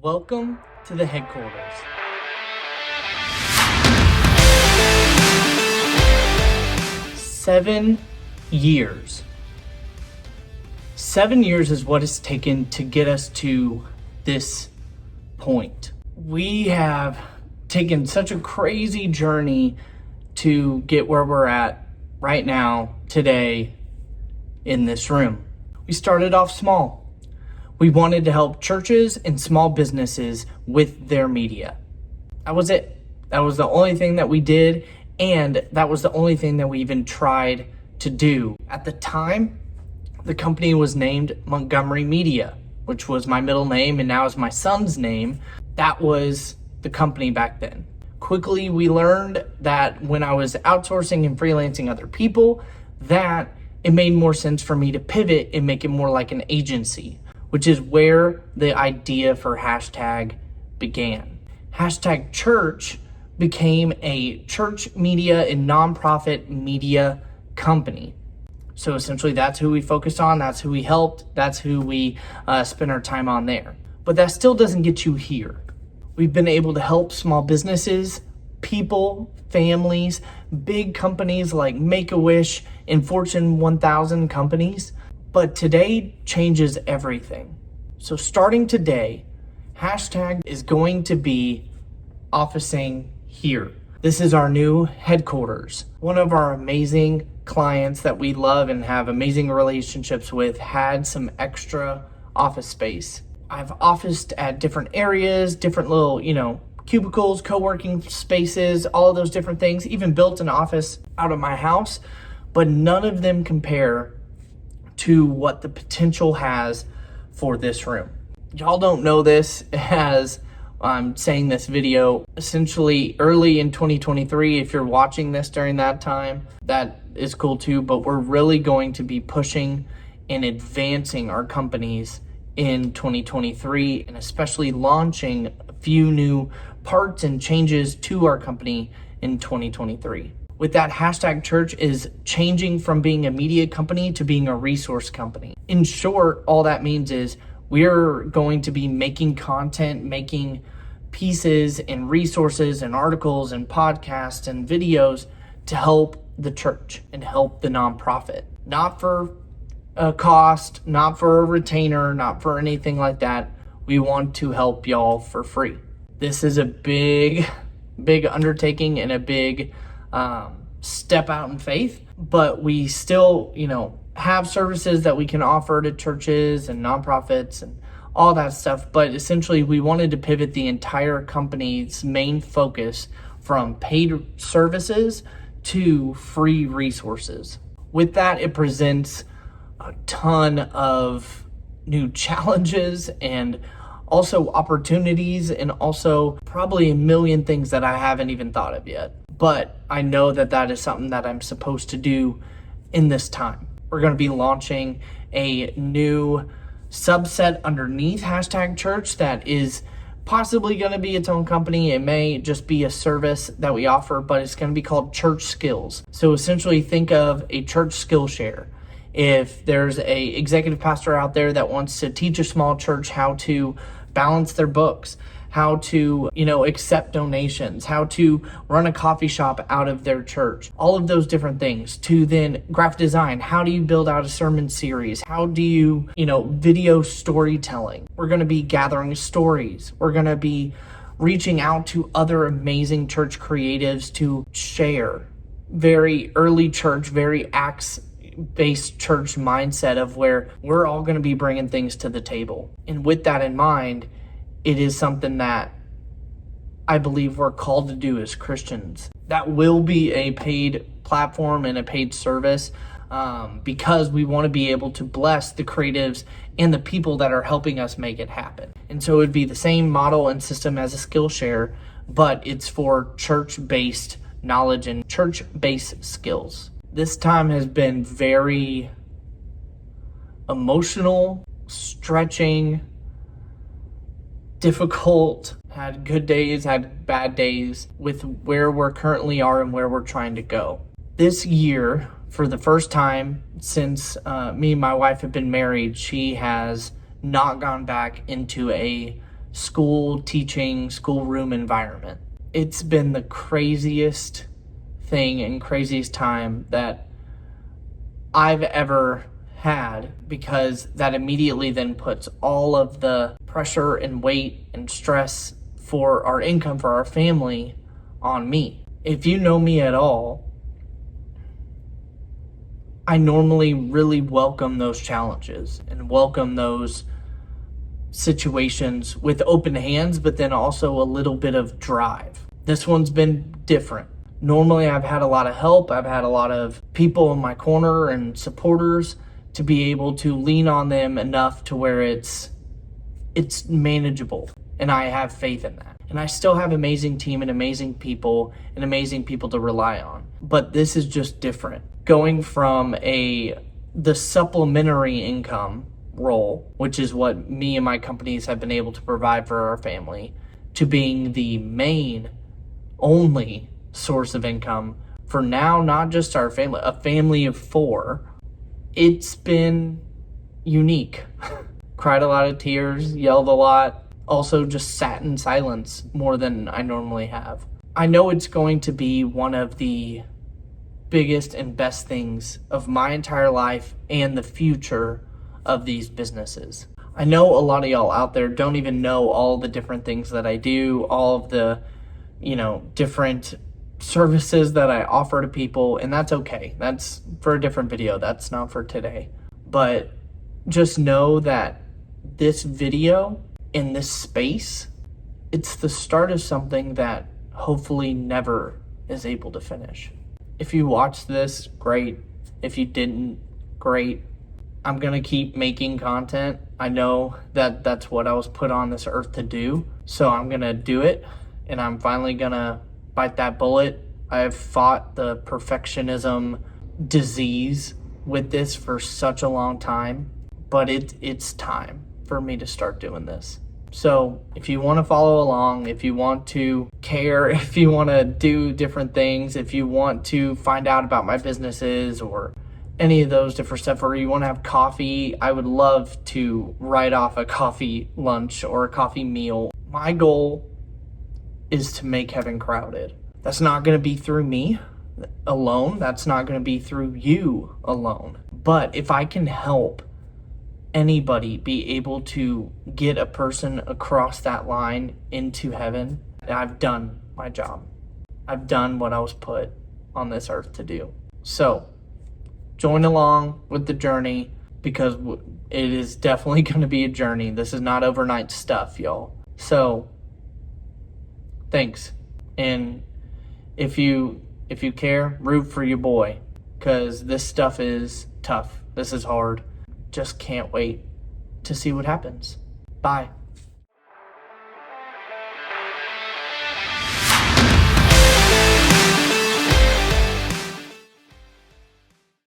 Welcome to the headquarters. Seven years. 7 years is what it's taken to get us to this point. We have taken such a crazy journey to get where we're at right now, today, in this room. We started off small. We wanted to help churches and small businesses with their media. That was it. That was the only thing that we did, and that was the only thing that we even tried to do. At the time, the company was named Montgomery Media, which was my middle name and now is my son's name. That was the company back then. Quickly, we learned that when I was outsourcing and freelancing other people, that it made more sense for me to pivot and make it more like an agency, which is where the idea for hashtag began. Hashtag Church became a church media and nonprofit media company. So essentially that's who we focused on, that's who we helped, that's who we spent our time on there. But that still doesn't get you here. We've been able to help small businesses, people, families, big companies like Make-A-Wish and Fortune 1000 companies. But today changes everything. So starting today, hashtag is going to be officing here. This is our new headquarters. One of our amazing clients that we love and have amazing relationships with had some extra office space. I've officed at different areas, different little, cubicles, co-working spaces, all of those different things, even built an office out of my house, but none of them compare to what the potential has for this room. Y'all don't know this as I'm saying this video essentially early in 2023. If you're watching this during that time, that is cool too, but we're really going to be pushing and advancing our companies in 2023 and especially launching a few new parts and changes to our company in 2023. With that, hashtag Church is changing from being a media company to being a resource company. In short, all that means is we're going to be making content, making pieces and resources and articles and podcasts and videos to help the church and help the nonprofit. Not for a cost, not for a retainer, not for anything like that. We want to help y'all for free. This is a big undertaking and a big step out in faith, but we still, have services that we can offer to churches and nonprofits and all that stuff. But essentially, we wanted to pivot the entire company's main focus from paid services to free resources. With that, it presents a ton of new challenges and also opportunities and also probably a million things that I haven't even thought of yet. But I know that that is something that I'm supposed to do in this time. We're going to be launching a new subset underneath hashtag Church that is possibly going to be its own company. It may just be a service that we offer, but it's going to be called Church Skills. So essentially think of a church skill share. If there's a executive pastor out there that wants to teach a small church how to balance their books, how to, accept donations, how to run a coffee shop out of their church, all of those different things, to then graphic design, how do you build out a sermon series? How do you, video storytelling? We're going to be gathering stories. We're going to be reaching out to other amazing church creatives to share very early church, very Acts-based church mindset of where we're all going to be bringing things to the table. And with that in mind, it is something that I believe we're called to do as Christians. That will be a paid platform and a paid service because we want to be able to bless the creatives and the people that are helping us make it happen. And so it would be the same model and system as a Skillshare, but it's for church-based knowledge and church-based skills. This time has been very emotional, stretching, difficult, had good days, had bad days with where we're currently are and where we're trying to go. This year, for the first time since me and my wife have been married, she has not gone back into a school teaching, schoolroom environment. It's been the craziest thing and craziest time that I've ever had, because that immediately then puts all of the pressure and weight and stress for our income, for our family, on me. If you know me at all, I normally really welcome those challenges and welcome those situations with open hands, but then also a little bit of drive. This one's been different. Normally I've had a lot of help. I've had a lot of people in my corner and supporters to be able to lean on them enough to where it's manageable. And I have faith in that. And I still have amazing team and amazing people to rely on. But this is just different. Going from the supplementary income role, which is what me and my companies have been able to provide for our family, to being the main, only source of income for now, not just our family, a family of 4. It's been unique. Cried a lot of tears, yelled a lot, also just sat in silence more than I normally have. I know it's going to be one of the biggest and best things of my entire life and the future of these businesses. I know a lot of y'all out there don't even know all the different things that I do, all of the, different services that I offer to people, and that's okay. That's for a different video. That's not for today. But just know that this video in this space, it's the start of something that hopefully never is able to finish. If you watched this, great. If you didn't, great. I'm gonna keep making content. I know that that's what I was put on this earth to do. So I'm gonna do it, and I'm finally gonna bite that bullet. I've fought the perfectionism disease with this for such a long time, but it's time for me to start doing this. So if you want to follow along, if you want to care, if you want to do different things, if you want to find out about my businesses or any of those different stuff, or you want to have coffee, I would love to write off a coffee lunch or a coffee meal. My goal is to make heaven crowded. That's not going to be through me alone. That's not going to be through you alone. But if I can help anybody be able to get a person across that line into heaven, I've done my job. I've done what I was put on this earth to do. So join along with the journey, because it is definitely going to be a journey. This is not overnight stuff, y'all. So thanks. And if you care, root for your boy, because this stuff is tough. This is hard. Just can't wait to see what happens. Bye.